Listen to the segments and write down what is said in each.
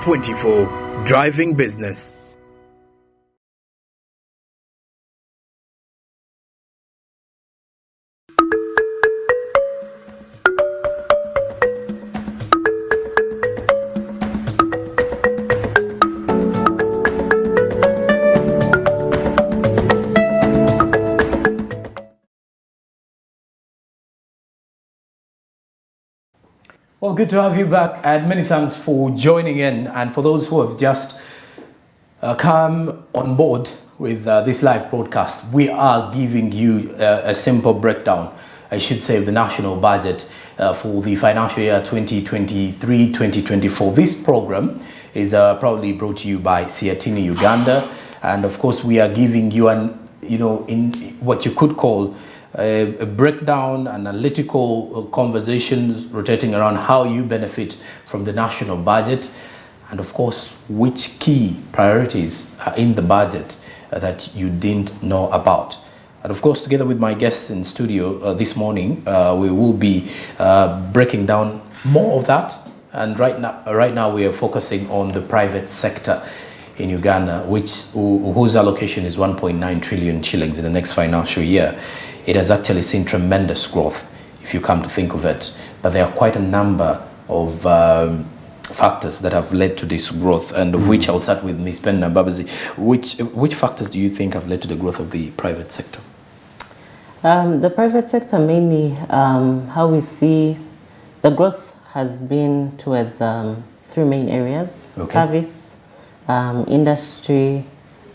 2024, Driving Business. Well, good to have you back, and many thanks for joining in. And for those who have just come on board with this live broadcast, we are giving you a simple breakdown, I should say, of the national budget for the financial year 2023-2024. This program is proudly brought to you by Siatini Uganda, and of course, we are giving you in what you could call a breakdown, analytical conversations rotating around how you benefit from the national budget, and of course, which key priorities are in the budget that you didn't know about. And of course, together with my guests in studio this morning, we will be breaking down more of that. And right now, we are focusing on the private sector in Uganda, whose allocation is 1.9 trillion shillings in the next financial year. It has actually seen tremendous growth, if you come to think of it. But there are quite a number of factors that have led to this growth, and of which I'll start with Ms. Penna Mbabazi. Which factors do you think have led to the growth of the private sector? The private sector, mainly how we see the growth has been towards three main areas: service, industry,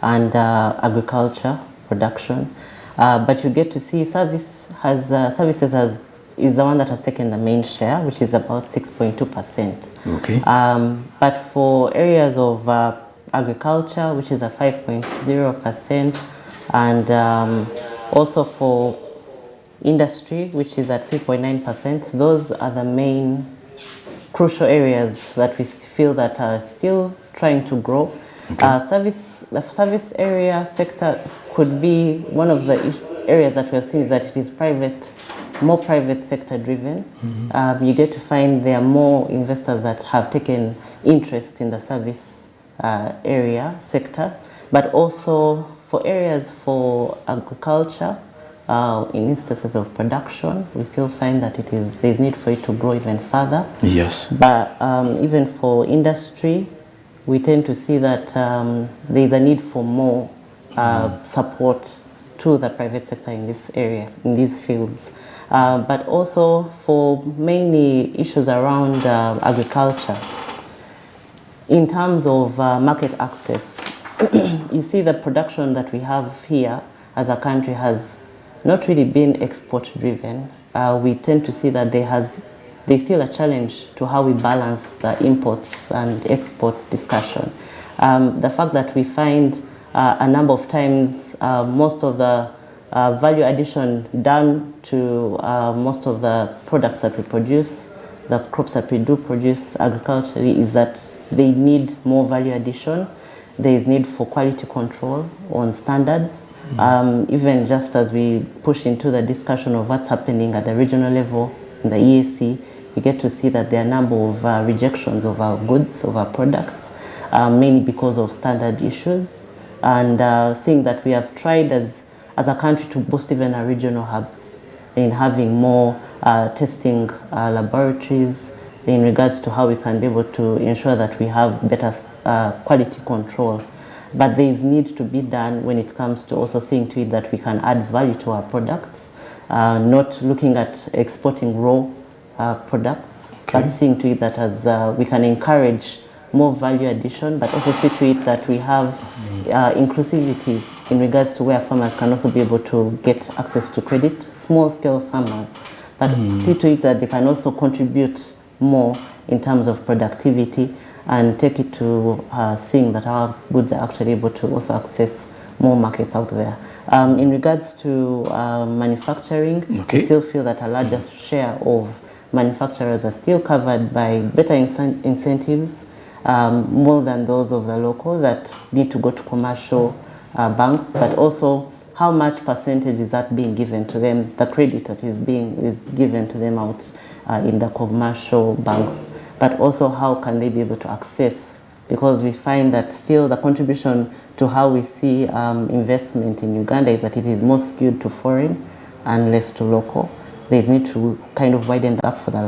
and agriculture production. But you get to see services is the one that has taken the main share, which is about 6.2%. Okay. But for areas of agriculture, which is a 5.0%, and also for industry, which is at 3.9%, those are the main crucial areas that we feel that are still trying to grow. Okay. The service area sector could be one of the areas that we have seen is that it is more private sector driven. Mm-hmm. You get to find there are more investors that have taken interest in the service area sector, but also for areas for agriculture, in instances of production, we still find that there's need for it to grow even further. Yes. But even for industry, we tend to see that there's a need for more support to the private sector in this area, in these fields. But also for mainly issues around agriculture. In terms of market access, you see the production that we have here as a country has not really been export driven. We tend to see that there's still a challenge to how we balance the imports and export discussion. The fact that we find a number of times most of the value addition done to most of the products that we produce, the crops that we do produce agriculturally, is that they need more value addition. There is need for quality control on standards. Even just as we push into the discussion of what's happening at the regional level in the EAC, we get to see that there are a number of rejections of our goods, of our products, mainly because of standard issues. And seeing that we have tried as a country to boost even our regional hubs in having more testing laboratories in regards to how we can be able to ensure that we have better quality control. But there is need to be done when it comes to also seeing to it that we can add value to our products, not looking at exporting raw products, but seeing to it that as we can encourage more value addition, but also see to it that we have inclusivity in regards to where farmers can also be able to get access to credit, small scale farmers, but see to it that they can also contribute more in terms of productivity and take it to seeing that our goods are actually able to also access more markets out there. In regards to manufacturing, we still feel that a larger share of manufacturers are still covered by better incentives, more than those of the local that need to go to commercial banks, but also how much percentage is that being given to them, the credit that is given to them out in the commercial banks, but also how can they be able to access because we find that still the contribution to how we see investment in Uganda is that it is more skewed to foreign and less to local. There's need to kind of widen that up for the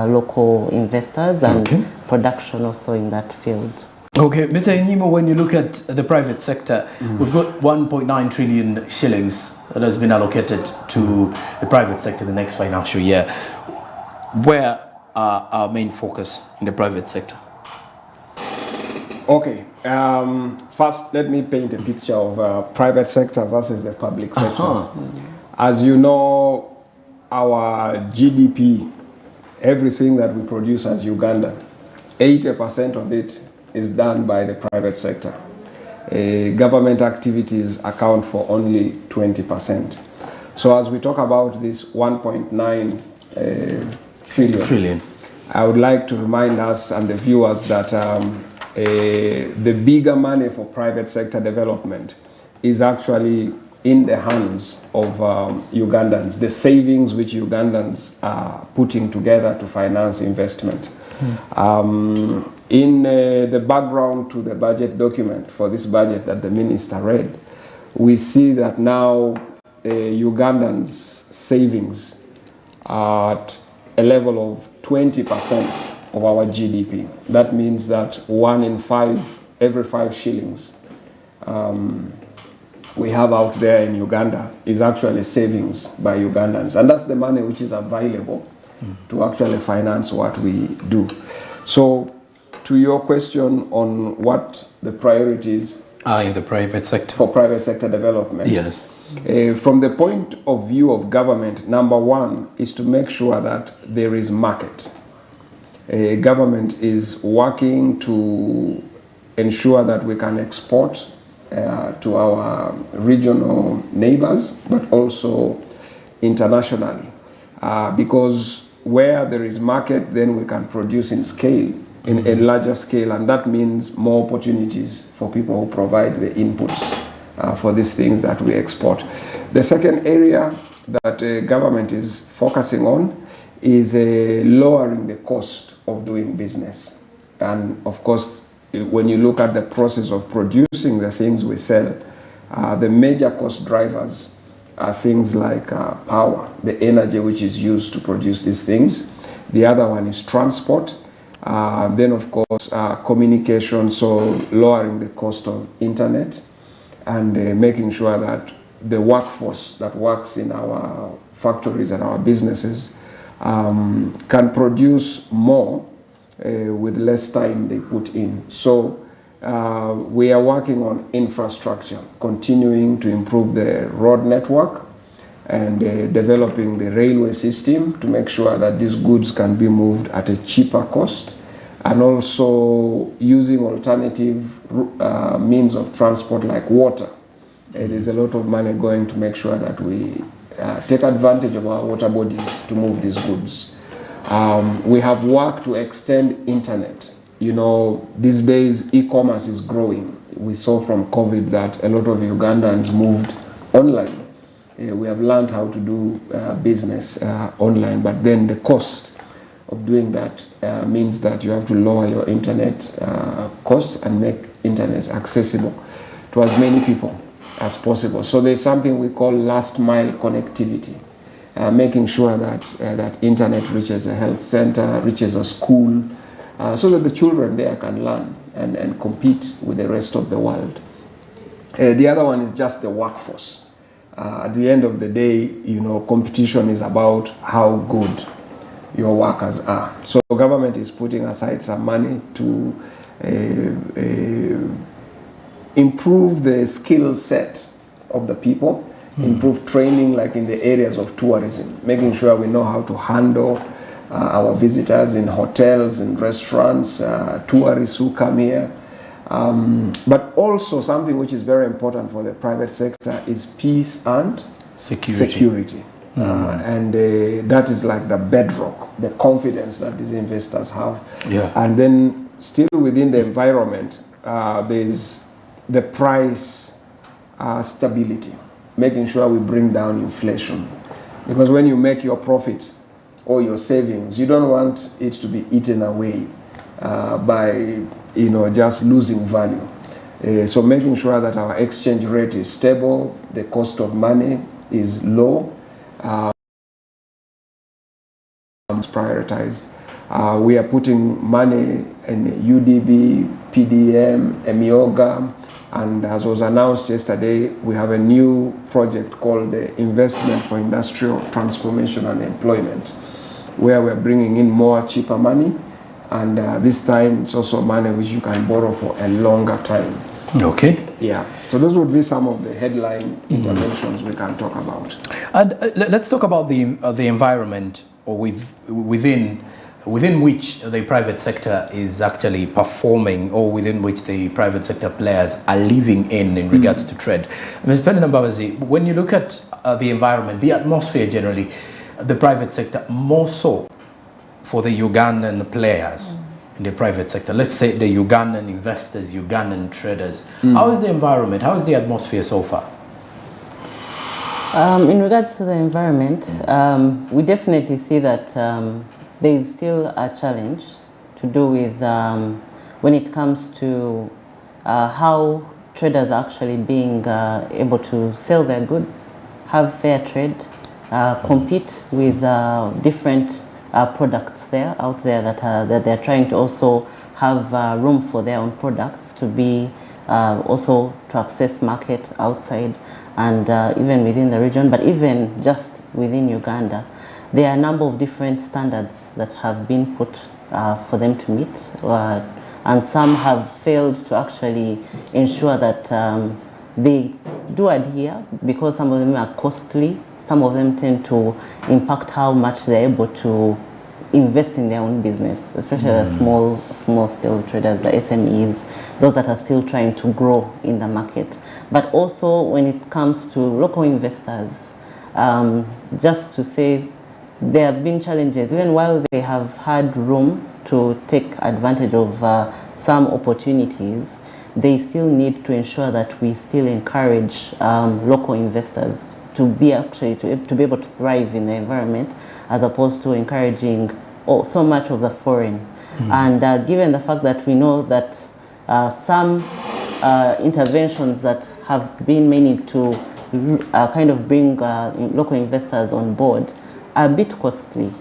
local investors and production also in that field. Okay, Mr. Inyimo, when you look at the private sector, we've got 1.9 trillion shillings that has been allocated to the private sector the next financial year. Where are our main focus in the private sector? Okay, first let me paint a picture of private sector versus the public sector. As you know, our GDP, everything that we produce as Uganda, 80% of it is done by the private sector. Government activities account for only 20%. So as we talk about this 1.9 trillion, I would like to remind us and the viewers that the bigger money for private sector development is actually in the hands of Ugandans, the savings which Ugandans are putting together to finance investment. In the background to the budget document for this budget that the minister read, we see that now Ugandans' savings are at a level of 20% of our GDP. That means that 1 in 5, every 5 shillings we have out there in Uganda is actually savings by Ugandans. And that's the money which is available to actually finance what we do. So to your question on what the priorities are in the private sector for private sector development. Yes. From the point of view of government, number one is to make sure that there is market. Government is working to ensure that we can export to our regional neighbors, but also internationally. Because where there is market, then we can produce in scale, in a larger scale, and that means more opportunities for people who provide the inputs for these things that we export. The second area that government is focusing on is lowering the cost of doing business. And of course, when you look at the process of producing the things we sell, the major cost drivers are things like power, the energy which is used to produce these things. The other one is transport. Then of course, communication, so lowering the cost of internet and making sure that the workforce that works in our factories and our businesses can produce more with less time they put in. So we are working on infrastructure, continuing to improve the road network and developing the railway system to make sure that these goods can be moved at a cheaper cost, and also using alternative means of transport like water. There's a lot of money going to make sure that we take advantage of our water bodies to move these goods. We have worked to extend internet. You know, these days e-commerce is growing. We saw from COVID that a lot of Ugandans moved online. We have learned how to do business online, but then the cost of doing that means that you have to lower your internet costs and make internet accessible to as many people as possible. So there's something we call last mile connectivity, making sure that that internet reaches a health center, reaches a school, so that the children there can learn and compete with the rest of the world. The other one is just the workforce. At the end of the day, you know, competition is about how good your workers are. So government is putting aside some money to improve the skill set of the people, improve training like in the areas of tourism, making sure we know how to handle our visitors in hotels and restaurants, tourists who come here. But also something which is very important for the private sector is peace and security. And that is like the bedrock, the confidence that these investors have. Yeah. And then still within the environment, there's the price stability, making sure we bring down inflation. Because when you make your profit or your savings, you don't want it to be eaten away by just losing value. So making sure that our exchange rate is stable, the cost of money is low, is prioritized. We are putting money in UDB, PDM, EMIOGA, and as was announced yesterday, we have a new project called the Investment for Industrial Transformation and Employment, where we're bringing in more cheaper money, and this time it's also money which you can borrow for a longer time. Okay. Yeah. So those would be some of the headline interventions we can talk about. And let's talk about the environment, or within which the private sector is actually performing, or within which the private sector players are living in regards to trade. Ms. Mbabazi, when you look at the environment, the atmosphere generally, the private sector, more so for the Ugandan players in the private sector, let's say the Ugandan investors, Ugandan traders, how is the environment, how is the atmosphere so far? In regards to the environment, we definitely see that there is still a challenge to do with when it comes to how traders are actually being able to sell their goods, have fair trade, compete with different products out there that they're trying to also have room for their own products to be also to access market outside and even within the region, but even just within Uganda. There are a number of different standards that have been put for them to meet, and some have failed to actually ensure that they do adhere, because some of them are costly. Some of them tend to impact how much they're able to invest in their own business, especially the small scale traders, the SMEs, those that are still trying to grow in the market. But also when it comes to local investors, just to say, there have been challenges. Even while they have had room to take advantage of some opportunities, they still need to ensure that we still encourage local investors to be able to thrive in the environment, as opposed to encouraging so much of the foreign. And given the fact that we know that some interventions that have been made to kind of bring local investors on board are a bit costly.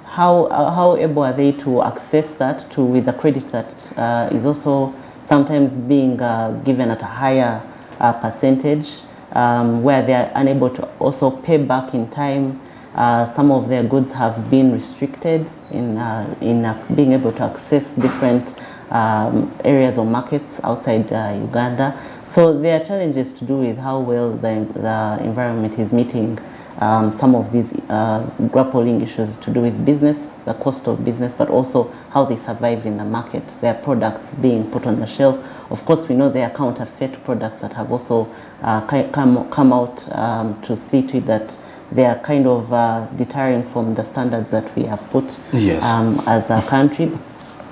How able are they to access that with the credit that is also sometimes being given at a higher percentage, where they are unable to also pay back in time? Some of their goods have been restricted in being able to access different areas or markets outside Uganda. So there are challenges to do with how well the environment is meeting some of these grappling issues to do with business, the cost of business, but also how they survive in the market, their products being put on the shelf. Of course, we know there are counterfeit products that have also come out to see to it that they are kind of deterring from the standards that we have put as a country.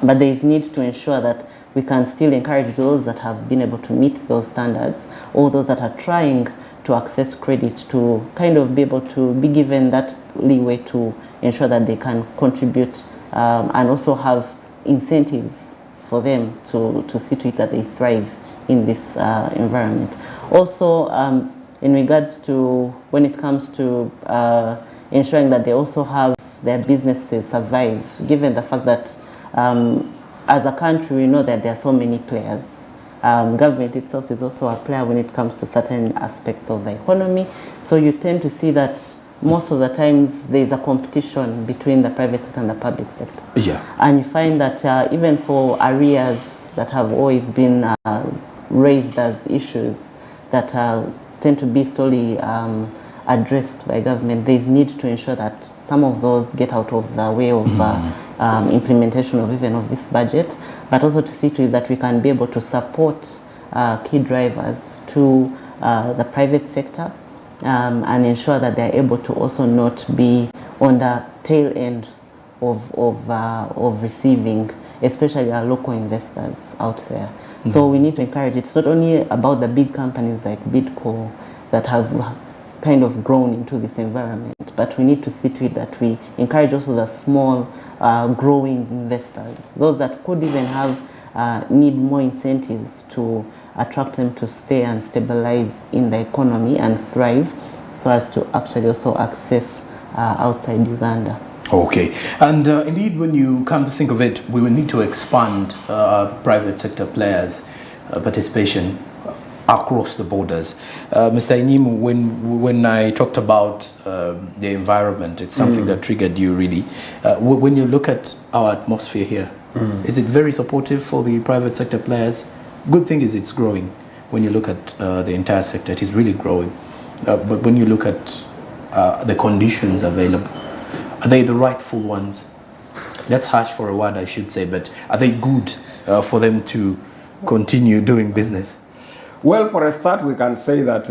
But there is need to ensure that we can still encourage those that have been able to meet those standards, or those that are trying to access credit, to kind of be able to be given that leeway to ensure that they can contribute and also have incentives for them to see to it that they thrive in this environment. Also, in regards to when it comes to ensuring that they also have their businesses survive, given the fact that as a country we know that there are so many players. Government itself is also a player when it comes to certain aspects of the economy. So you tend to see that most of the times there is a competition between the private sector and the public sector. Yeah. And you find that even for areas that have always been raised as issues that tend to be slowly addressed by government, there is need to ensure that some of those get out of the way of implementation of even of this budget, but also to see to it that we can be able to support key drivers to the private sector and ensure that they're able to also not be on the tail end of receiving, especially our local investors out there. So we need to encourage it. It's not only about the big companies like Bidco that have kind of grown into this environment, but we need to see to it that we encourage also the small growing investors, those that could even have need more incentives to attract them to stay and stabilize in the economy and thrive, so as to actually also access outside Uganda. Okay, and indeed, when you come to think of it, we will need to expand private sector players' participation across the borders. Mr. Inimu, when I talked about the environment, it's something that triggered you really. When you look at our atmosphere here, is it very supportive for the private sector players? Good thing is it's growing. When you look at the entire sector, it is really growing. But when you look at the conditions available, are they the rightful ones? That's harsh for a word, I should say, but are they good for them to continue doing business? Well, for a start, we can say that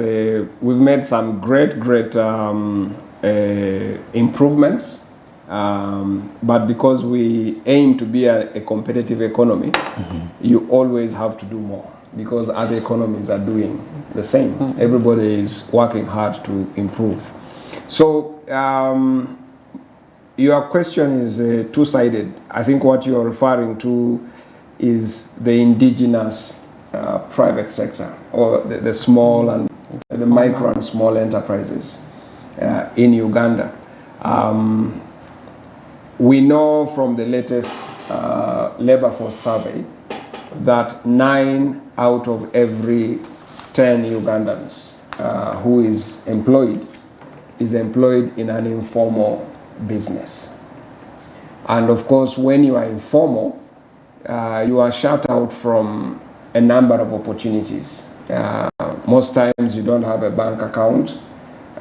we've made some great improvements, but because we aim to be a competitive economy, you always have to do more, because other economies are doing the same. Everybody is working hard to improve. So your question is two-sided. I think what you're referring to is the indigenous private sector, or the small and the micro and small enterprises in Uganda. We know from the latest labor force survey that 9 out of every 10 Ugandans who is employed in an informal business. And of course, when you are informal, you are shut out from a number of opportunities. Most times you don't have a bank account,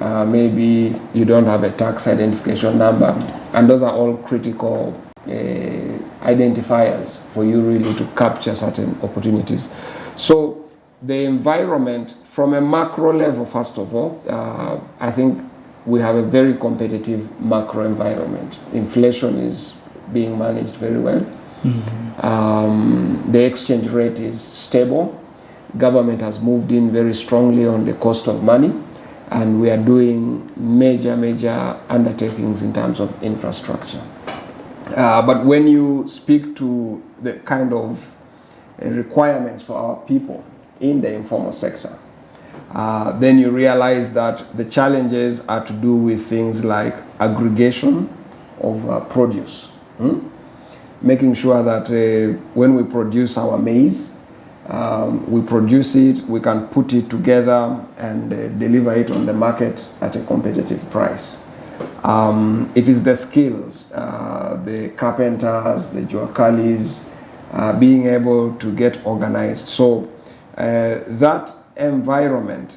maybe you don't have a tax identification number, and those are all critical identifiers for you really to capture certain opportunities. So the environment from a macro level, first of all, I think we have a very competitive macro environment. Inflation is being managed very well. The exchange rate is stable. Government has moved in very strongly on the cost of money, and we are doing major undertakings in terms of infrastructure. But when you speak to the kind of requirements for our people in the informal sector, then you realize that the challenges are to do with things like aggregation of produce. Making sure that when we produce our maize, we produce it, we can put it together and deliver it on the market at a competitive price. It is the skills, the carpenters, the juakalis, being able to get organized. So that environment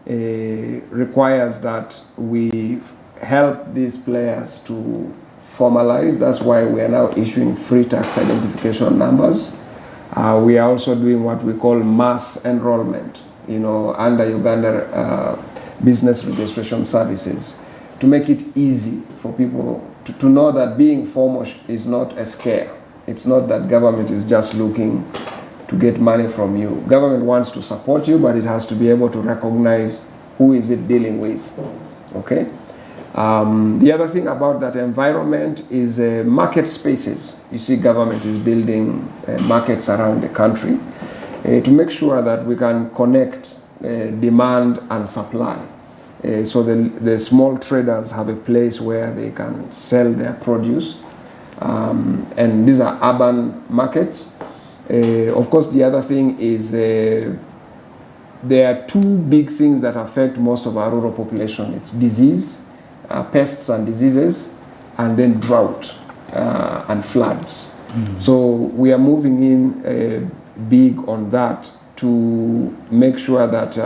requires that we help these players to formalize. That's why we are now issuing free tax identification numbers. We are also doing what we call mass enrollment, under Uganda business registration services, to make it easy for people to know that being formal is not a scare. It's not that government is just looking to get money from you. Government wants to support you, but it has to be able to recognize who is it dealing with. Okay? The other thing about that environment is market spaces. You see, government is building markets around the country to make sure that we can connect demand and supply. So the small traders have a place where they can sell their produce. And these are urban markets. Of course, the other thing is there are two big things that affect most of our rural population. It's disease, pests and diseases, and then drought and floods. So we are moving in big on that to make sure that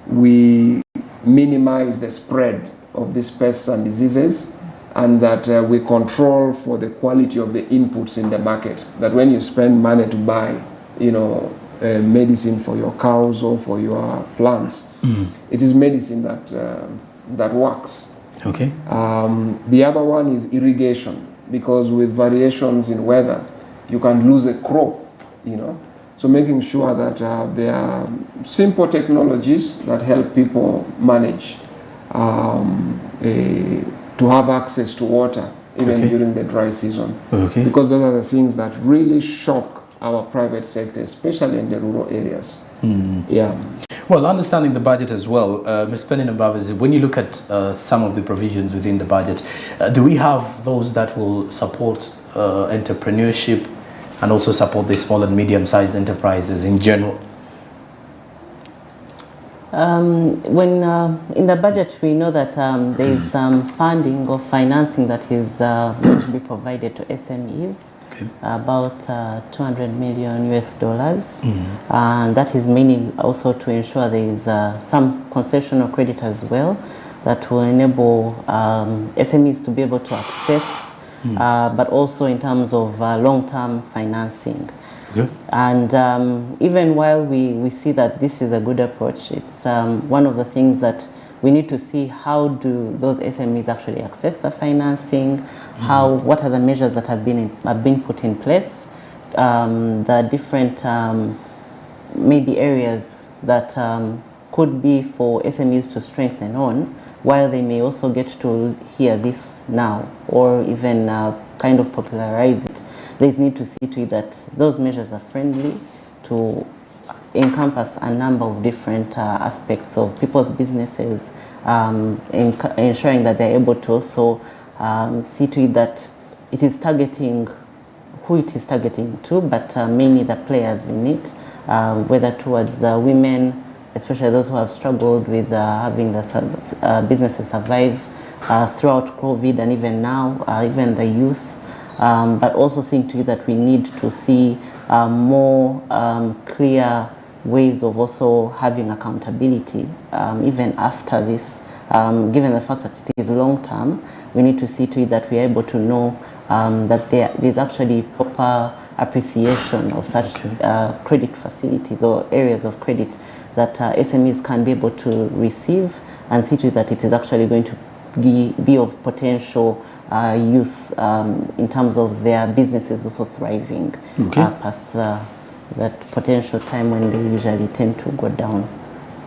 we minimize the spread of these pests and diseases, and that we control for the quality of the inputs in the market. That when you spend money to buy, medicine for your cows or for your plants, it is medicine that works. Okay. The other one is irrigation, because with variations in weather, you can lose a crop, So making sure that there are simple technologies that help people manage to have access to water even during the dry season. Okay. Because those are the things that really shock our private sector, especially in the rural areas. Yeah. Well, understanding the budget as well, Ms. Penny-Mbabazi, when you look at some of the provisions within the budget, do we have those that will support entrepreneurship and also support the small and medium-sized enterprises in general? When in the budget, we know that there is some funding or financing that is going to be provided to SMEs, about $200 million US, and that is mainly also to ensure there is some concessional credit as well that will enable SMEs to be able to access, but also in terms of long-term financing. Okay. And even while we see that this is a good approach, it's one of the things that we need to see: how do those SMEs actually access the financing? What are the measures that have been put in place? The different maybe areas that could be for SMEs to strengthen on, while they may also get to hear this now or even kind of popularize it. They need to see to it that those measures are friendly to encompass a number of different aspects of people's businesses, ensuring that they're able to also see to it that it is targeting who it is targeting to, but mainly the players in it, whether towards the women, especially those who have struggled with having the businesses survive throughout COVID and even now, even the youth. But also seeing to it that we need to see more clear ways of also having accountability even after this. Given the fact that it is long term, we need to see to it that we are able to know that there is actually proper appreciation of such credit facilities or areas of credit that SMEs can be able to receive, and see to it that it is actually going to be of potential use in terms of their businesses also thriving past that potential time when they usually tend to go down.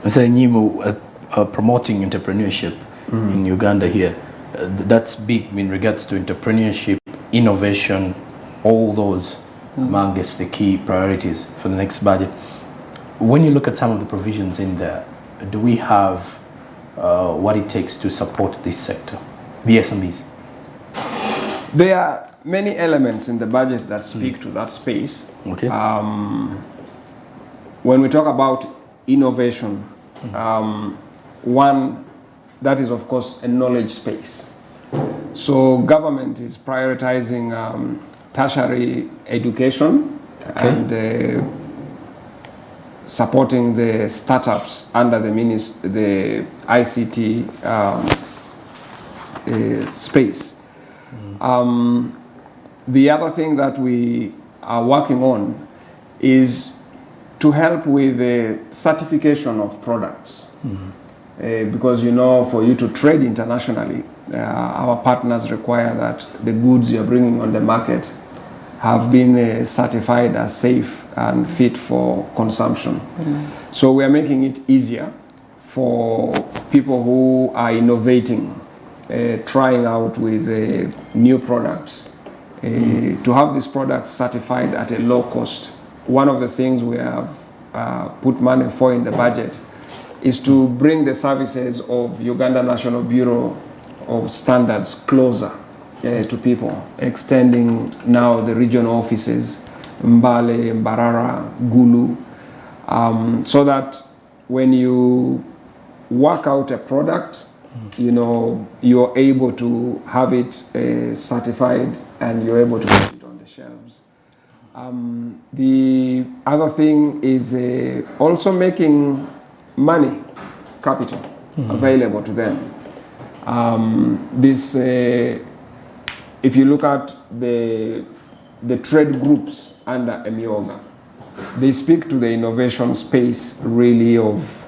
Mr. Nyimu, promoting entrepreneurship in Uganda here, that's big in regards to entrepreneurship, innovation, all those amongst the key priorities for the next budget. When you look at some of the provisions in there, do we have what it takes to support this sector, the SMEs? There are many elements in the budget that speak to that space. Okay. When we talk about innovation, one, that is of course a knowledge space. So government is prioritizing tertiary education and supporting the startups under the ICT space. The other thing that we are working on is to help with the certification of products. Because for you to trade internationally, our partners require that the goods you're bringing on the market have been certified as safe and fit for consumption. So we are making it easier for people who are innovating, trying out with new products, to have these products certified at a low cost. One of the things we have put money for in the budget is to bring the services of Uganda National Bureau of Standards closer to people, extending now the regional offices, Mbale, Mbarara, Gulu, so that when you work out a product, you're able to have it certified and you're able to put it on the shelves. The other thing is also making money, capital, available to them. If you look at the trade groups under Emioga, they speak to the innovation space really of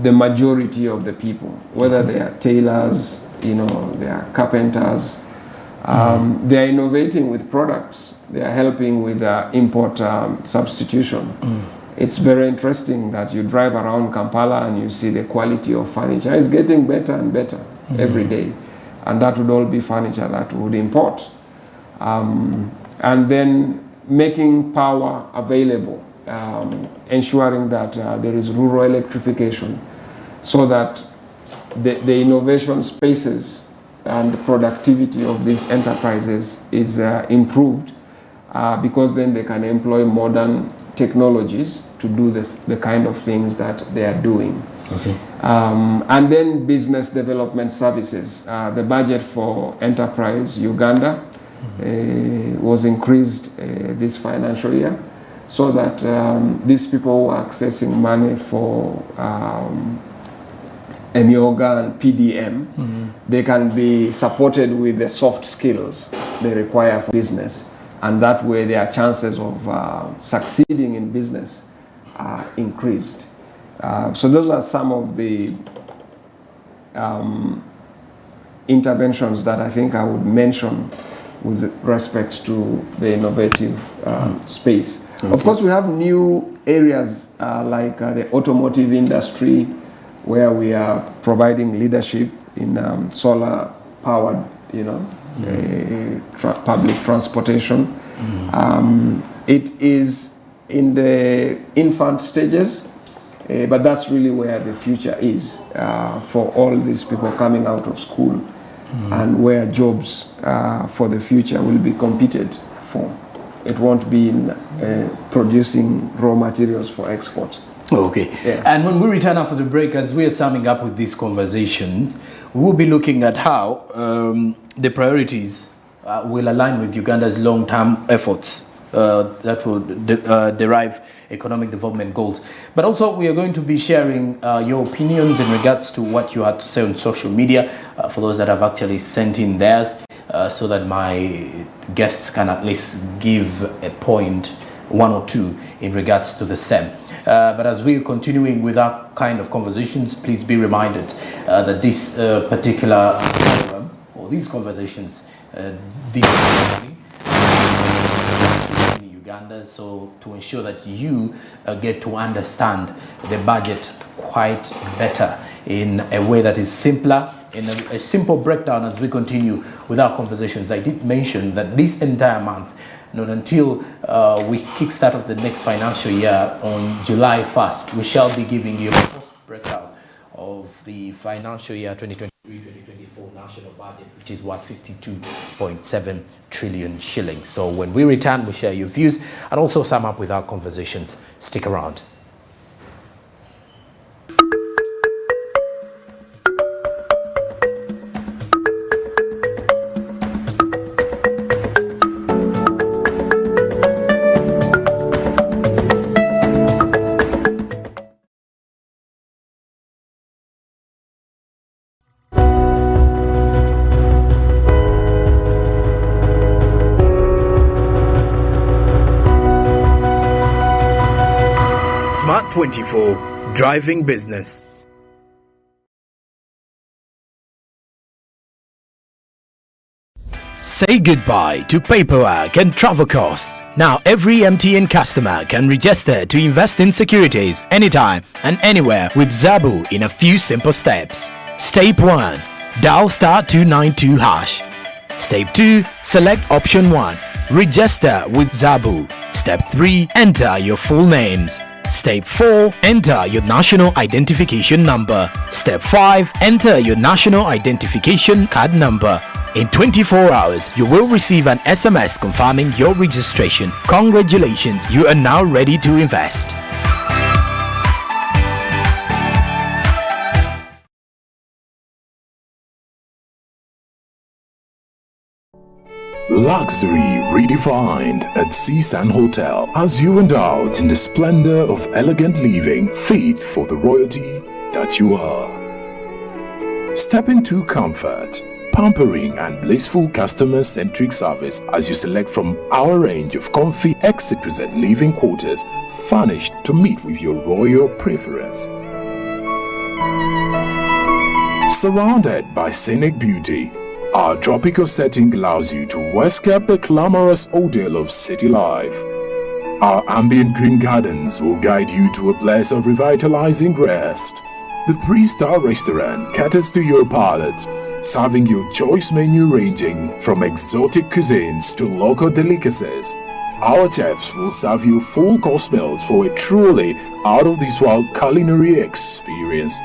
the majority of the people, whether they are tailors, they are carpenters. They are innovating with products. They are helping with import substitution. It's very interesting that you drive around Kampala and you see the quality of furniture is getting better and better every day. And that would all be furniture that would import. And then making power available, ensuring that there is rural electrification, so that the innovation spaces and the productivity of these enterprises is improved, because then they can employ modern technologies to do the kind of things that they are doing. Okay. And then business development services. The budget for Enterprise Uganda was increased this financial year, so that these people who are accessing money for Emyoga and PDM, they can be supported with the soft skills they require for business, and that way their chances of succeeding in business are increased. So those are some of the interventions that I think I would mention with respect to the innovative space. Okay. Of course, we have new areas like the automotive industry, where we are providing leadership in solar-powered, public transportation. It is in the infant stages, but that's really where the future is for all these people coming out of school, and where jobs for the future will be competed for. It won't be in producing raw materials for export. Okay. Yeah. And when we return after the break, as we are summing up with these conversations, we will be looking at how the priorities will align with Uganda's long-term efforts that will derive economic development goals. But also, we are going to be sharing your opinions in regards to what you had to say on social media, for those that have actually sent in theirs, so that my guests can at least give a point, one or two, in regards to the same. But as we're continuing with our kind of conversations, please be reminded that this particular program, or these conversations, in Uganda, so to ensure that you get to understand the budget quite better in a way that is simpler, in a simple breakdown as we continue with our conversations. I did mention that this entire month, not until we kickstart off the next financial year on July 1st, we shall be giving you a post breakdown of the financial year 2023-2024 national budget, which is worth 52.7 trillion shillings. So when we return, we share your views and also sum up with our conversations. Stick around. Smart 24, driving business. Say goodbye to paperwork and travel costs. Now every MTN customer can register to invest in securities anytime and anywhere with Zabu in a few simple steps. Step 1. Dial *292 hash. Step 2. Select option 1. Register with Zabu. Step 3. Enter your full names. Step 4. Enter your national identification number. Step 5. Enter your national identification card number. In 24 hours, you will receive an SMS confirming your registration. Congratulations, you are now ready to invest. Luxury redefined at Seasand Hotel as you indulge in the splendor of elegant living fit for the royalty that you are. Step into comfort, pampering and blissful customer-centric service as you select from our range of comfy, exquisite living quarters furnished to meet with your royal preference. Surrounded by scenic beauty, our tropical setting allows you to escape the glamorous ordeal of city life. Our ambient green gardens will guide you to a place of revitalizing rest. The 3-star restaurant caters to your palate, serving your choice menu ranging from exotic cuisines to local delicacies. Our chefs will serve you full course meals for a truly out-of-this-world culinary experience.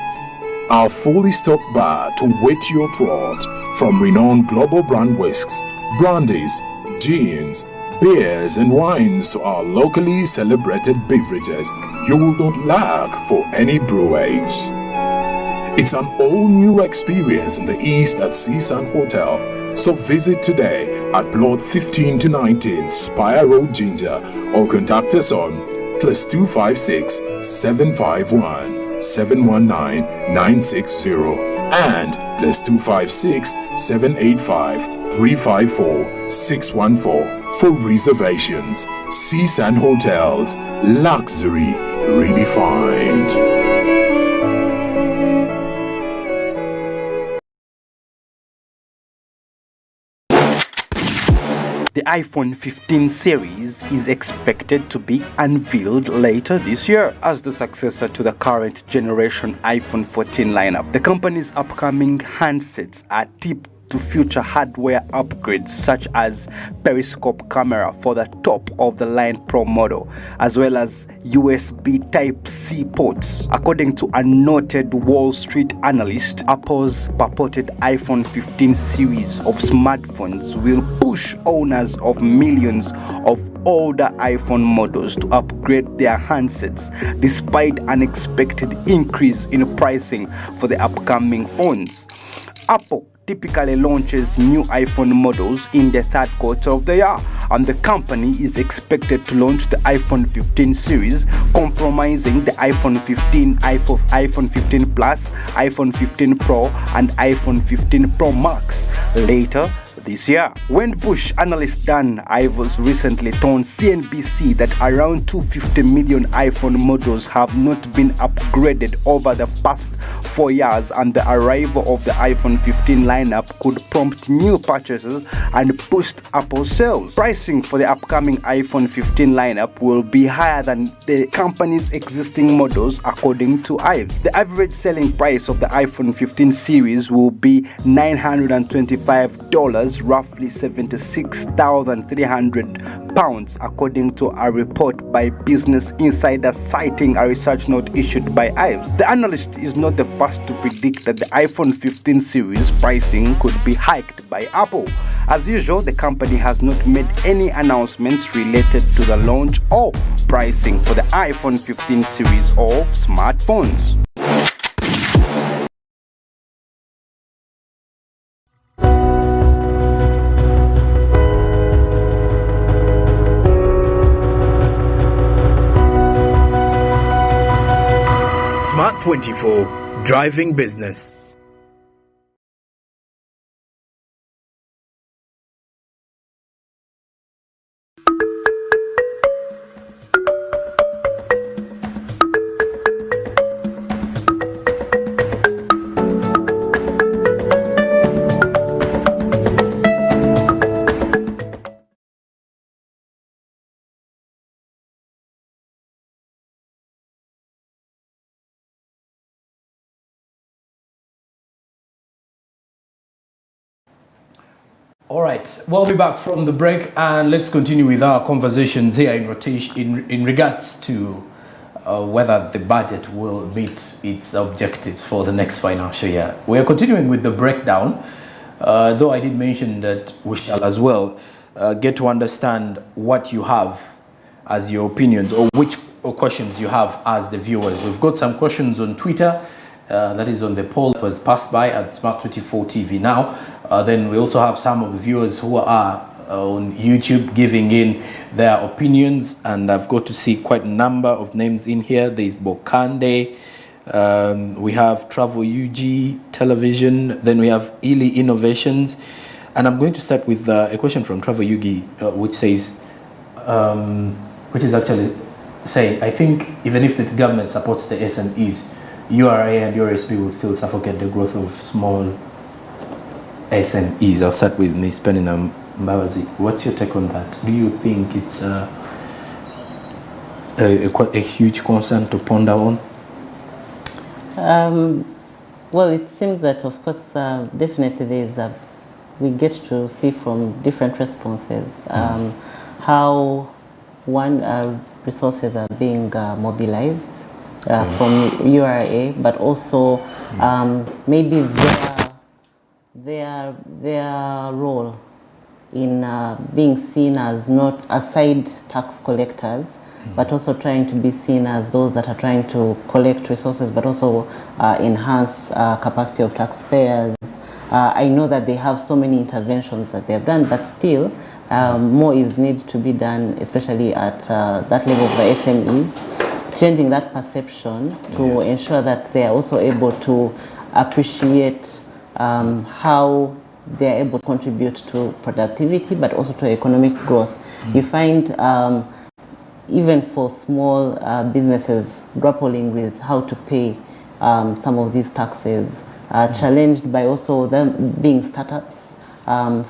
Our fully stocked bar to whet your throat, from renowned global brand whisks, brandies, gins, beers and wines to our locally celebrated beverages, you will not lack for any brewage. It's an all-new experience in the East at CSUN Hotel. So visit today at plot 15 to 19 Spire Road, Ginger, or contact us on +256 751 719 960 and +256 785 354 614 for reservations. CSUN Hotels, luxury redefined. The iPhone 15 series is expected to be unveiled later this year as the successor to the current generation iPhone 14 lineup. The company's upcoming handsets are tipped to future hardware upgrades such as periscope camera for the top of the line Pro model, as well as USB Type-C ports. According to a noted Wall Street analyst, Apple's purported iPhone 15 series of smartphones will push owners of millions of older iPhone models to upgrade their handsets despite an expected increase in pricing for the upcoming phones. Apple typically launches new iPhone models in the third quarter of the year, and the company is expected to launch the iPhone 15 series, comprising the iPhone 15, iPhone 15 Plus, iPhone 15 Pro, and iPhone 15 Pro Max later this year. Wendbush analyst Dan Ivers recently told CNBC that around 250 million iPhone models have not been upgraded over the past 4 years, and the arrival of the iPhone 15 lineup could prompt new purchases and boost Apple sales. Pricing for the upcoming iPhone 15 lineup will be higher than the company's existing models, according to Ives. The average selling price of the iPhone 15 series will be $925, roughly £76,300, according to a report by Business Insider citing a research note issued by Ives. The analyst is not the first to predict that the iPhone 15 series pricing could be hiked by Apple. As usual, the company has not made any announcements related to the launch or pricing for the iPhone 15 series of smartphones. Smart 24, driving business. All right, we'll be back from the break, and let's continue with our conversations here in rotation in regards to whether the budget will meet its objectives for the next financial year. We are continuing with the breakdown, though I did mention that we shall as well get to understand what you have as your opinions or which questions you have as the viewers. We've got some questions on Twitter. That is on the poll that was passed by at Smart24 TV now. Then we also have some of the viewers who are on YouTube giving in their opinions, and I've got to see quite a number of names in here. There's Bokande, we have Travel UG Television, then we have Ely Innovations, and I'm going to start with a question from Travel Yugi, which says, which is actually saying, I think even if the government supports the SMEs, URA and URSP will still suffocate the growth of small SMEs. I'll start with Ms. Penina Mbabazi. What's your take on that? Do you think it's quite a huge concern to ponder on? Well, it seems that, of course, definitely we get to see from different responses how One, resources are being mobilized from URA, but also maybe their role in being seen as not aside tax collectors, but also trying to be seen as those that are trying to collect resources, but also enhance capacity of taxpayers. I know that they have so many interventions that they have done, but still more is need to be done, especially at that level of the SMEs, changing that perception to ensure that they are also able to appreciate how they are able to contribute to productivity, but also to economic growth. You find even for small businesses grappling with how to pay some of these taxes, challenged by also them being startups,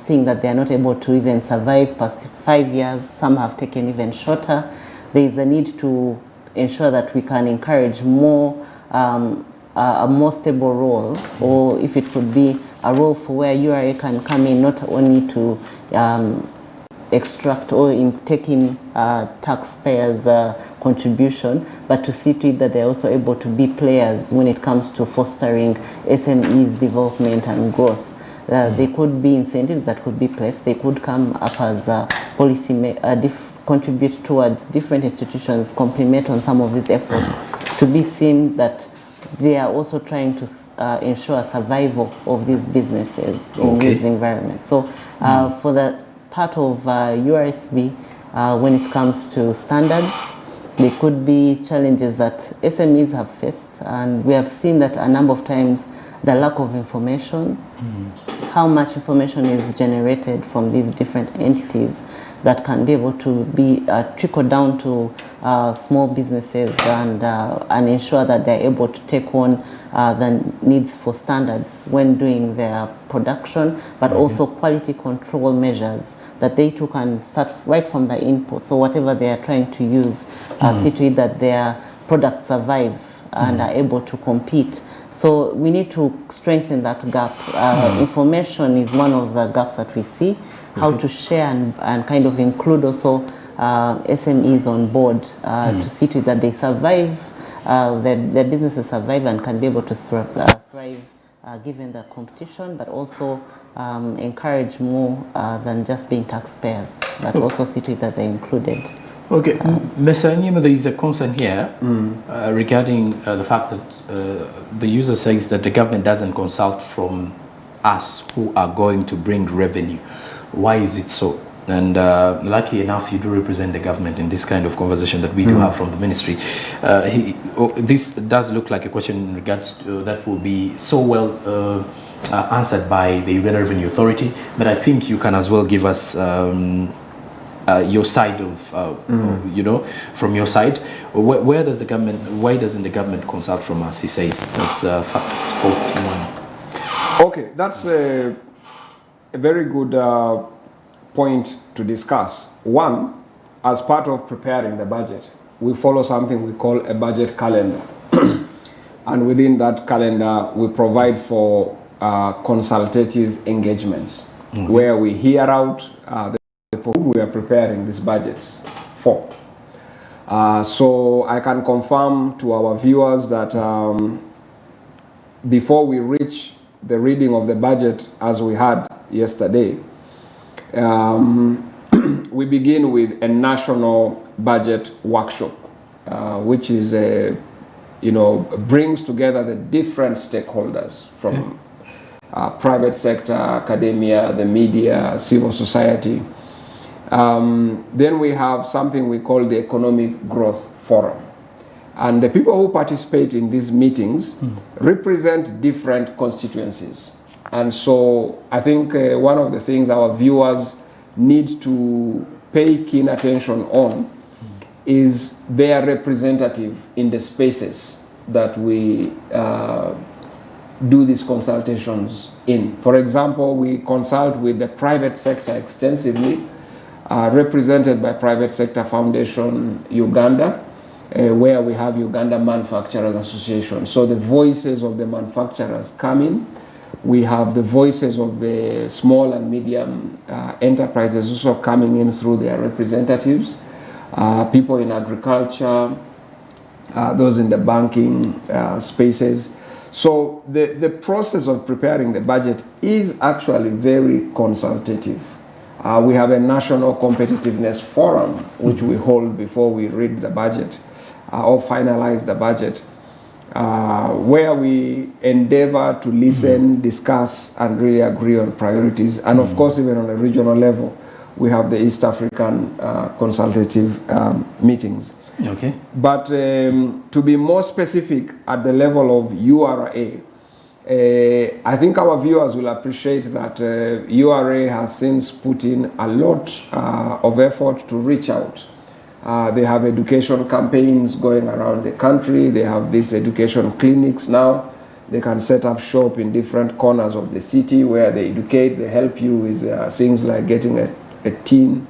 seeing that they are not able to even survive past 5 years. Some have taken even shorter. There is a need to ensure that we can encourage more a more stable role, or if it could be a role for where URA can come in not only to extract or in taking taxpayers' contribution, but to see to it that they're also able to be players when it comes to fostering SMEs development and growth. There could be incentives that could be placed. They could come up as policy, contribute towards different institutions, complement on some of these efforts, to be seen that they are also trying to ensure survival of these businesses in this environment. So for the part of URSB, when it comes to standards, there could be challenges that SMEs have faced, and we have seen that a number of times the lack of information, how much information is generated from these different entities that can be able to be trickled down to small businesses and ensure that they're able to take on the needs for standards when doing their production, but also quality control measures that they too can start right from the input. So whatever they are trying to use, see to it that their products survive and are able to compete. So we need to strengthen that gap. Information is one of the gaps that we see. How to share and kind of include also SMEs on board to see to it that they survive, their businesses survive and can be able to thrive given the competition, but also encourage more than just being taxpayers, but also see to it that they're included. Okay, Mr. Anyima, there is a concern here regarding the fact that the user says that the government doesn't consult from us who are going to bring revenue. Why is it so? And lucky enough, you do represent the government in this kind of conversation that we do have from the ministry. This does look like a question in regards to that will be so well answered by the Uganda Revenue Authority, but I think you can as well give us your side of, you know, from your side. Where does the government, why doesn't the government consult from us? He says that's sports one. Okay, that's a very good point to discuss. One, as part of preparing the budget, we follow something we call a budget calendar. And within that calendar, we provide for consultative engagements where we hear out the people whom we are preparing these budgets for. So I can confirm to our viewers that before we reach the reading of the budget as we had yesterday, we begin with a national budget workshop, which is brings together the different stakeholders from private sector, academia, the media, civil society. Then we have something we call the Economic Growth Forum. And the people who participate in these meetings represent different constituencies. And so I think one of the things our viewers need to pay keen attention on is their representative in the spaces that we do these consultations in. For example, we consult with the private sector extensively, represented by Private Sector Foundation Uganda, where we have Uganda Manufacturers Association. So the voices of the manufacturers come in. We have the voices of the small and medium enterprises also coming in through their representatives. people in agriculture, those in the banking spaces. So the process of preparing the budget is actually very consultative. We have a national competitiveness forum which we hold before we read the budget or finalize the budget, where we endeavor to listen, discuss, and really agree on priorities. And of course, even on a regional level, we have the East African consultative meetings. Okay. But to be more specific at the level of URA, I think our viewers will appreciate that URA has since put in a lot of effort to reach out. They have education campaigns going around the country. They have these education clinics now. They can set up shop in different corners of the city where they educate, they help you with things like getting a tin.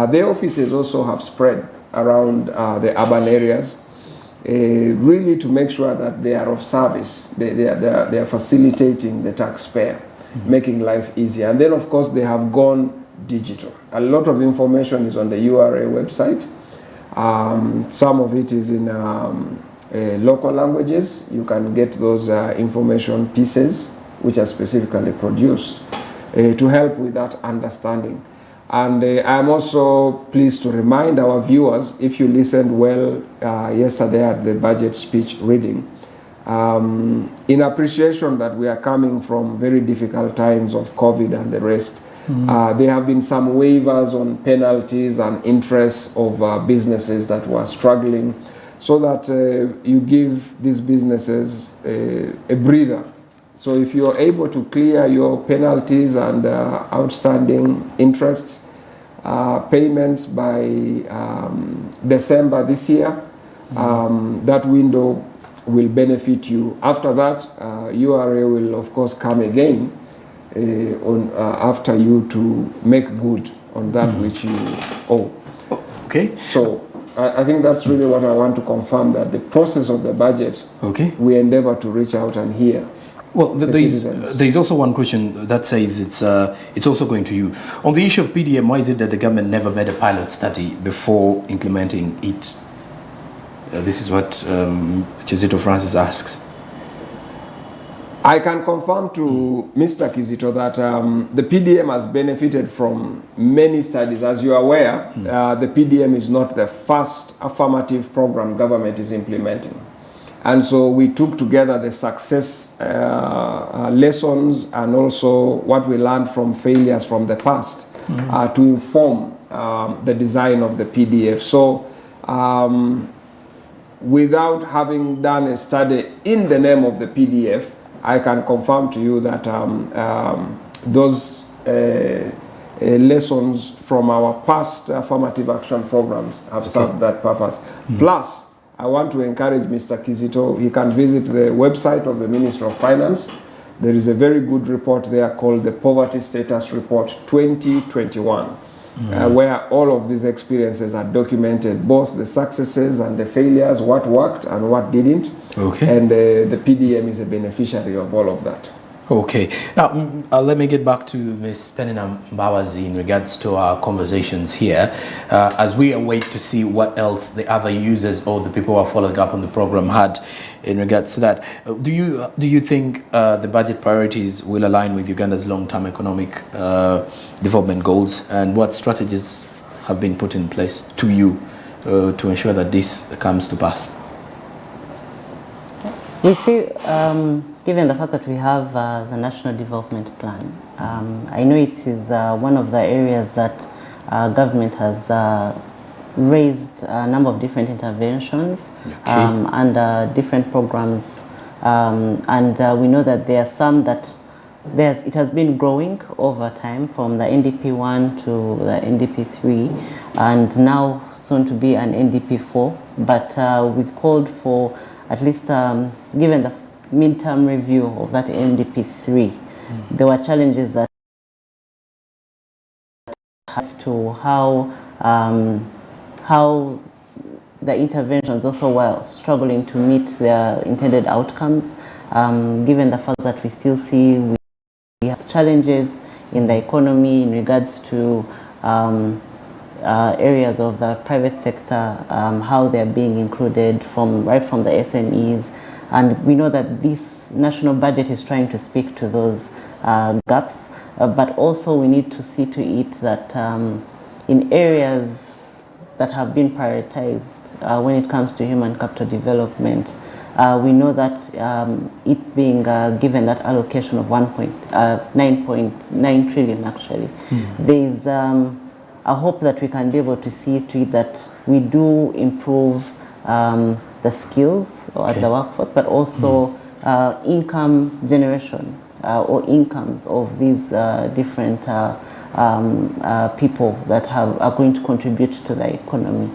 Their offices also have spread around the urban areas, really to make sure that they are of service. They are facilitating the taxpayer, making life easier. And then, of course, they have gone digital. A lot of information is on the URA website. Some of it is in local languages. You can get those information pieces which are specifically produced to help with that understanding. And I'm also pleased to remind our viewers, if you listened well yesterday at the budget speech reading, in appreciation that we are coming from very difficult times of COVID and the rest, there have been some waivers on penalties and interests of businesses that were struggling, so that you give these businesses a breather. So if you're able to clear your penalties and outstanding interests, payments by December this year, that window will benefit you. After that, URA will of course come again after you to make good on that which you owe. Okay. So I think that's really what I want to confirm, that the process of the budget, we endeavor to reach out and hear. Well, there's also one question that says it's also going to you. On the issue of PDM, why is it that the government never made a pilot study before implementing it? This is what Kizito Francis asks. I can confirm to Mr. Kizito that the PDM has benefited from many studies. As you are aware, the PDM is not the first affirmative program government is implementing. And so we took together the success lessons and also what we learned from failures from the past to inform the design of the PDF. So without having done a study in the name of the PDF, I can confirm to you that those lessons from our past affirmative action programs have served that purpose. Plus, I want to encourage Mr. Kizito, he can visit the website of the Ministry of Finance. There is a very good report there called the Poverty Status Report 2021, where all of these experiences are documented, both the successes and the failures, what worked and what didn't. And the PDM is a beneficiary of all of that. Okay. Now, let me get back to Ms. Penina Mbabazi in regards to our conversations here, as we await to see what else the other users or the people who are following up on the program had in regards to that. Do you think the budget priorities will align with Uganda's long-term economic development goals, and what strategies have been put in place to you to ensure that this comes to pass? We see, given the fact that we have the National Development Plan, I know it is one of the areas that government has raised a number of different interventions and different programs, and we know that there are some that it has been growing over time from the NDP 1 to the NDP 3, and now soon to be an NDP 4. But we called for at least, given the midterm review of that NDP 3, there were challenges that as to how the interventions also were struggling to meet their intended outcomes, given the fact that we still see we have challenges in the economy in regards to areas of the private sector, how they're being included right from the SMEs. And we know that this national budget is trying to speak to those gaps, but also we need to see to it that in areas that have been prioritized when it comes to human capital development, we know that it being given that allocation of 9.9 trillion actually, there's I hope that we can be able to see to it that we do improve the skills at the workforce, but also income generation or incomes of these different people that are going to contribute to the economy.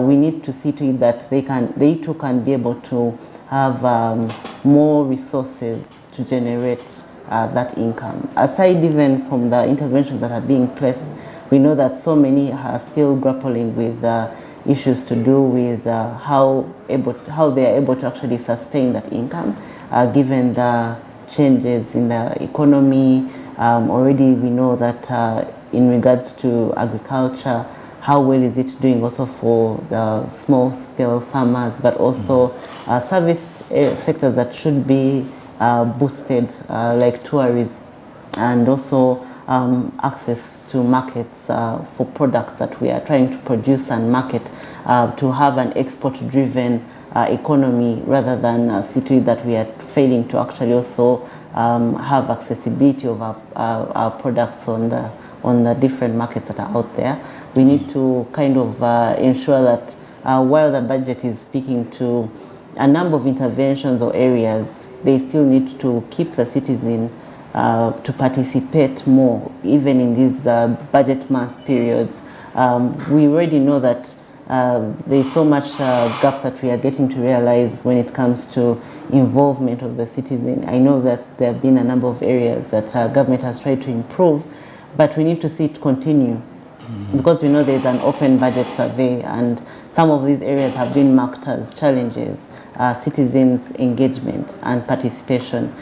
We need to see to it that they too can be able to have more resources to generate that income. Aside even from the interventions that are being placed, we know that so many are still grappling with issues to do with how they are able to actually sustain that income, given the changes in the economy. Already we know that in regards to agriculture, how well is it doing also for the small-scale farmers, but also service sectors that should be boosted, like tourism, and also access to markets for products that we are trying to produce and market, to have an export-driven economy rather than see to it that we are failing to actually also have accessibility of our products on the different markets that are out there. We need to kind of ensure that while the budget is speaking to a number of interventions or areas, they still need to keep the citizen to participate more, even in these budget month periods. We already know that there's so much gaps that we are getting to realize when it comes to involvement of the citizen. I know that there have been a number of areas that government has tried to improve, but we need to see it continue, because we know there's an open budget survey and some of these areas have been marked as challenges. Citizens' engagement and participation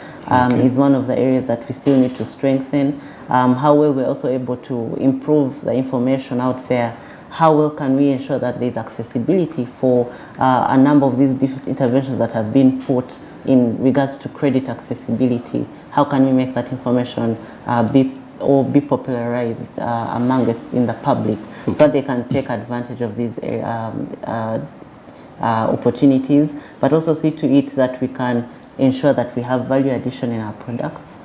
is one of the areas that we still need to strengthen. How well we're also able to improve the information out there. How well can we ensure that there's accessibility for a number of these different interventions that have been put in regards to credit accessibility? How can we make that information be popularized among us in the public, so that they can take advantage of these opportunities, but also see to it that we can ensure that we have value addition in our products,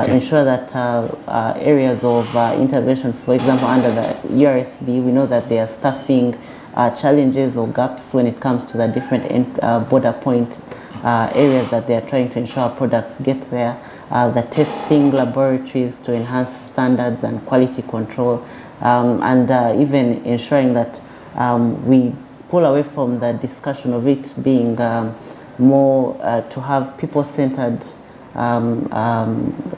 ensure that areas of intervention, for example, under the URSB, we know that there are staffing challenges or gaps when it comes to the different border point areas that they are trying to ensure our products get there, the testing laboratories to enhance standards and quality control, and even ensuring that we pull away from the discussion of it being more to have people-centered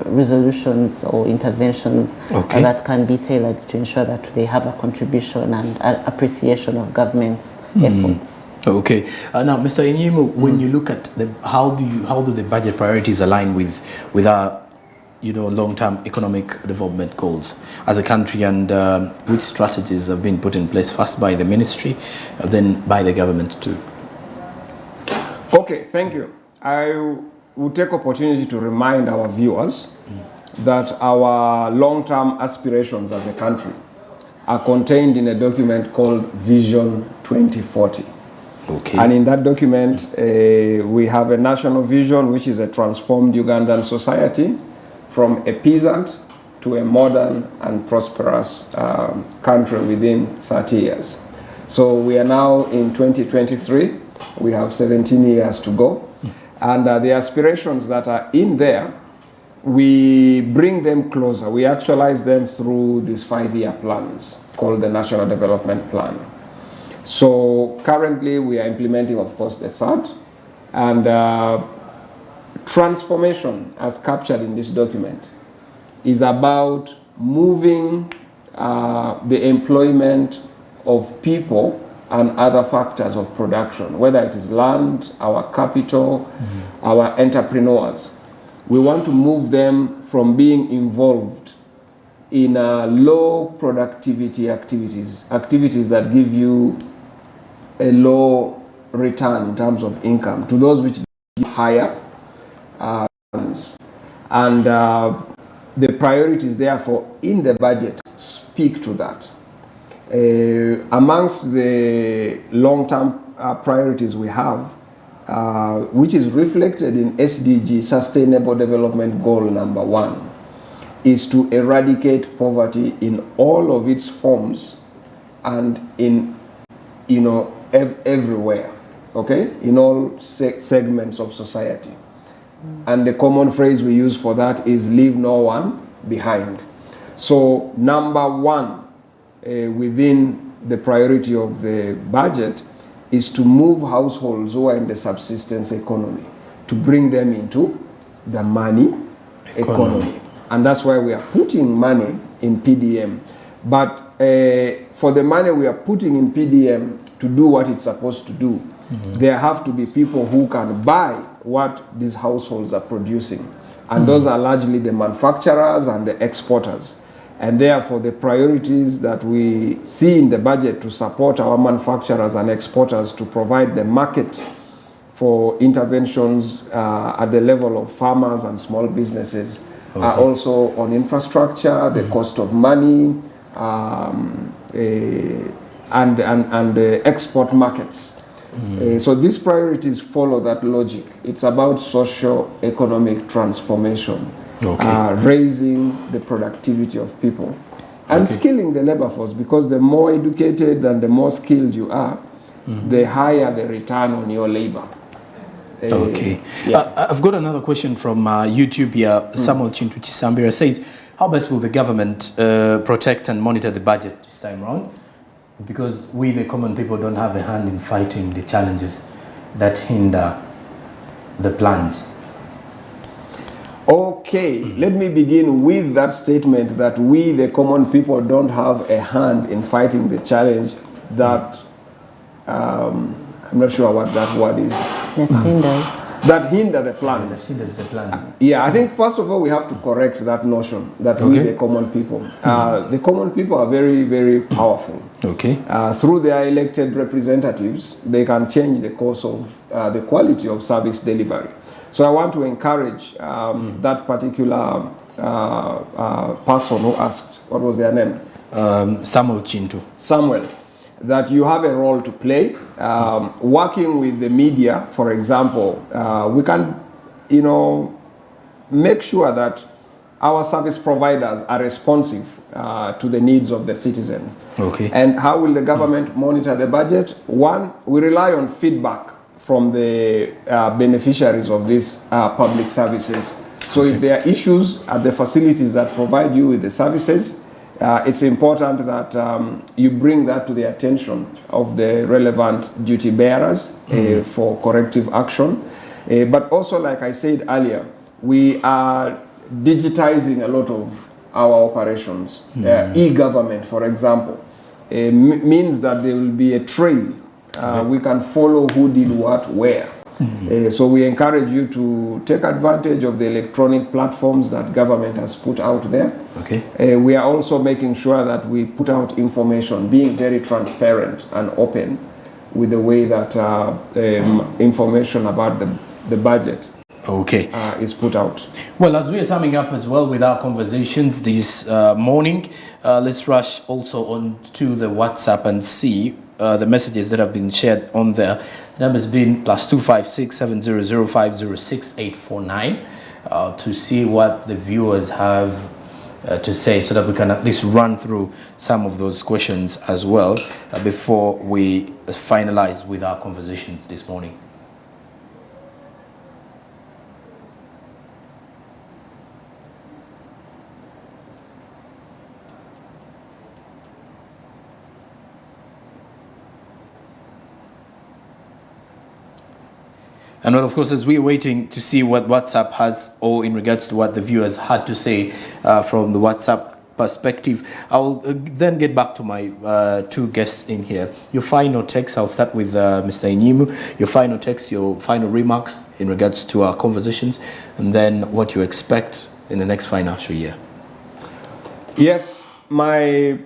resolutions or interventions that can be tailored to ensure that they have a contribution and appreciation of government's efforts. Okay. Now, Mr. Inyemu, when you look at how do the budget priorities align with our long-term economic development goals as a country, and which strategies have been put in place first by the ministry, then by the government too? Okay, thank you. I will take opportunity to remind our viewers that our long-term aspirations as a country are contained in a document called Vision 2040. Okay. And in that document, we have a national vision, which is a transformed Ugandan society from a peasant to a modern and prosperous country within 30 years. So we are now in 2023. We have 17 years to go. And the aspirations that are in there, we bring them closer. We actualize them through these 5-year plans called the National Development Plan. So currently we are implementing, of course, the third. And transformation, as captured in this document, is about moving the employment of people and other factors of production, whether it is land, our capital, our entrepreneurs. We want to move them from being involved in low productivity activities that give you a low return in terms of income, to those which give higher returns. And the priorities, therefore, in the budget speak to that. Amongst the long-term priorities we have, which is reflected in SDG, Sustainable Development Goal number 1, is to eradicate poverty in all of its forms and in, everywhere, okay, in all segments of society. And the common phrase we use for that is leave no one behind. So number 1 within the priority of the budget is to move households who are in the subsistence economy, to bring them into the money economy. And that's why we are putting money in PDM. But for the money we are putting in PDM to do what it's supposed to do, there have to be people who can buy what these households are producing. And those are largely the manufacturers and the exporters. And therefore, the priorities that we see in the budget to support our manufacturers and exporters to provide the market for interventions at the level of farmers and small businesses are also on infrastructure, the cost of money, and export markets. So these priorities follow that logic. It's about socio-economic transformation, raising the productivity of people, and skilling the labor force, because the more educated and the more skilled you are, the higher the return on your labor. I've got another question from YouTube here. Samuel Chintu Chisambira says, how best will the government protect and monitor the budget this time around? Because we, the common people, don't have a hand in fighting the challenges that hinder the plans. Okay, let me begin with that statement that we, the common people, don't have a hand in fighting the challenge that, I'm not sure what that word is. That hinders. That hinder the plan. That hinders the plan. Yeah, I think first of all we have to correct that notion that we, the common people, the common people are very, very powerful. Through their elected representatives, they can change the course of the quality of service delivery. So I want to encourage that particular person who asked, what was their name? Samuel Chintu. Samuel. That you have a role to play. Working with the media, for example, we can, make sure that our service providers are responsive to the needs of the citizens. And how will the government monitor the budget? One, we rely on feedback from the beneficiaries of these public services. So if there are issues at the facilities that provide you with the services, it's important that you bring that to the attention of the relevant duty bearers for corrective action. But also, like I said earlier, we are digitizing a lot of our operations. E-government, for example, means that there will be a trail. We can follow who did what where. So we encourage you to take advantage of the electronic platforms that government has put out there. We are also making sure that we put out information, being very transparent and open with the way that information about the budget is put out. Well, as we are summing up as well with our conversations this morning, let's rush also on to the WhatsApp and see the messages that have been shared on there. The number has been +256 7005 06849 to see what the viewers have to say, so that we can at least run through some of those questions as well before we finalize with our conversations this morning. And well, of course, as we're waiting to see what WhatsApp has, or in regards to what the viewers had to say from the WhatsApp perspective, I'll then get back to my two guests in here. Your final text, I'll start with Mr. Inyimu. Your final text, your final remarks in regards to our conversations, and then what you expect in the next financial year. Yes, my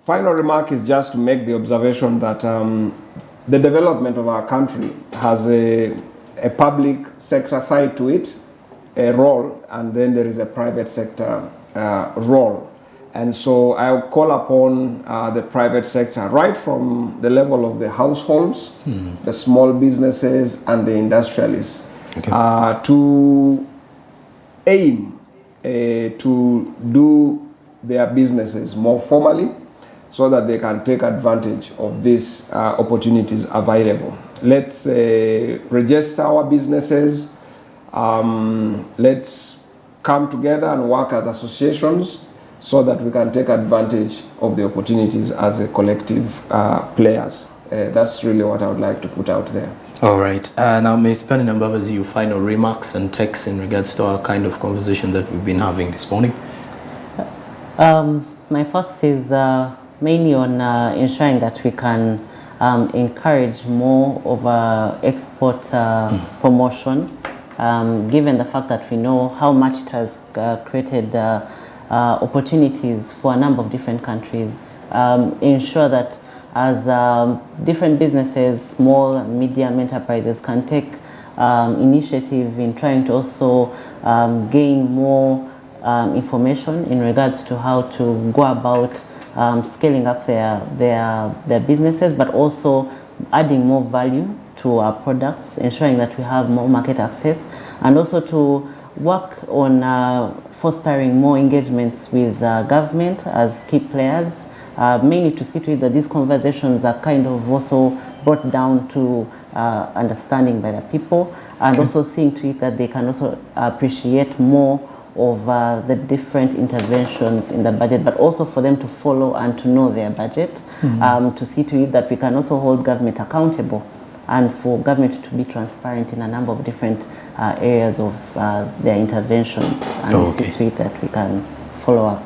final remark is just to make the observation that the development of our country has a public sector side to it, a role, and then there is a private sector role. And so I'll call upon the private sector, right from the level of the households, the small businesses, and the industrialists, to aim to do their businesses more formally so that they can take advantage of these opportunities available. Let's register our businesses. Let's come together and work as associations so that we can take advantage of the opportunities as a collective players. That's really what I would like to put out there. All right. Now, Ms. Penny Nambabazi, your final remarks and texts in regards to our kind of conversation that we've been having this morning. My first is mainly on ensuring that we can encourage more of export promotion, given the fact that we know how much it has created opportunities for a number of different countries. Ensure that as different businesses, small and medium enterprises can take initiative in trying to also gain more information in regards to how to go about scaling up their businesses, but also adding more value to our products, ensuring that we have more market access, and also to work on fostering more engagements with government as key players, mainly to see to it that these conversations are kind of also brought down to understanding by the people, and also seeing to it that they can also appreciate more of the different interventions in the budget, but also for them to follow and to know their budget, to see to it that we can also hold government accountable and for government to be transparent in a number of different areas of their interventions, and see to it that we can follow up.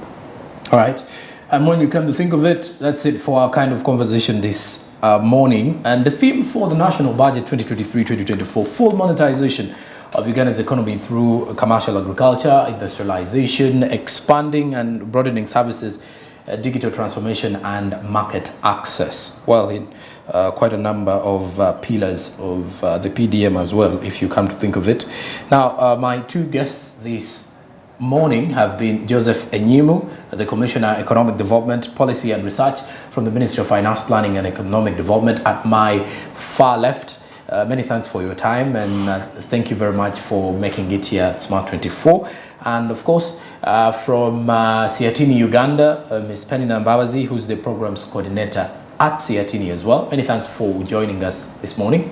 All right. And when you come to think of it, that's it for our kind of conversation this morning. And the theme for the National Budget 2023-2024, full monetization of Uganda's economy through commercial agriculture, industrialization, expanding and broadening services, digital transformation and market access. Well, in quite a number of pillars of the PDM as well, if you come to think of it. Now, my two guests this morning have been Joseph Enyimu, the Commissioner Economic Development, Policy and Research from the Ministry of Finance, Planning and Economic Development at my far left. Many thanks for your time, and thank you very much for making it here at Smart 24. And of course, from Siatini, Uganda, Ms. Penny Nambabazi, who's the programs coordinator at Siatini as well. Many thanks for joining us this morning.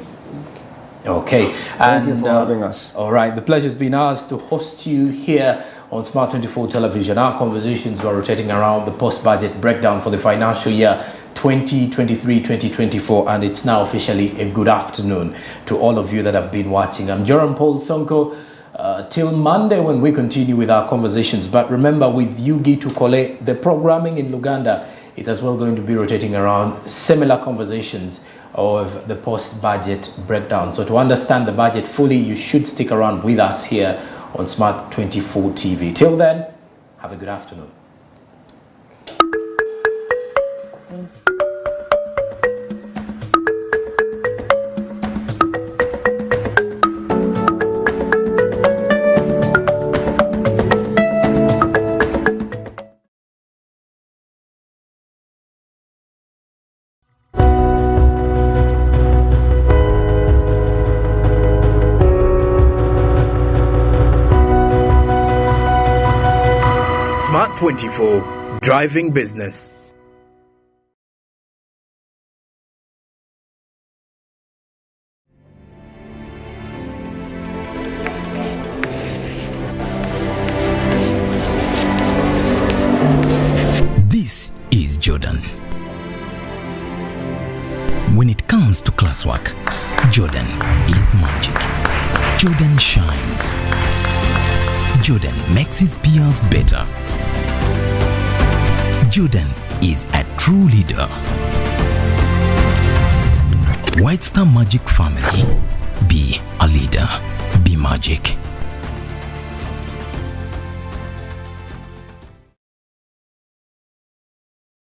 Okay. Thank you for having us. All right. The pleasure's been ours to host you here on Smart 24 Television. Our conversations were rotating around the post-budget breakdown for the financial year 2023-2024, and it's now officially a good afternoon to all of you that have been watching. I'm Joram Paul Sonko. Till Monday when we continue with our conversations. But remember, with Yugi Tukole, the programming in Luganda is as well going to be rotating around similar conversations of the post-budget breakdown. So to understand the budget fully, you should stick around with us here on Smart 24 TV. Till then, have a good afternoon. Smart 24, driving business. This is Jordan. When it comes to classwork, Jordan is magic. Jordan shines. Jordan makes his peers better. Jordan is a true leader. White Star Magic family. Be a leader. Be magic.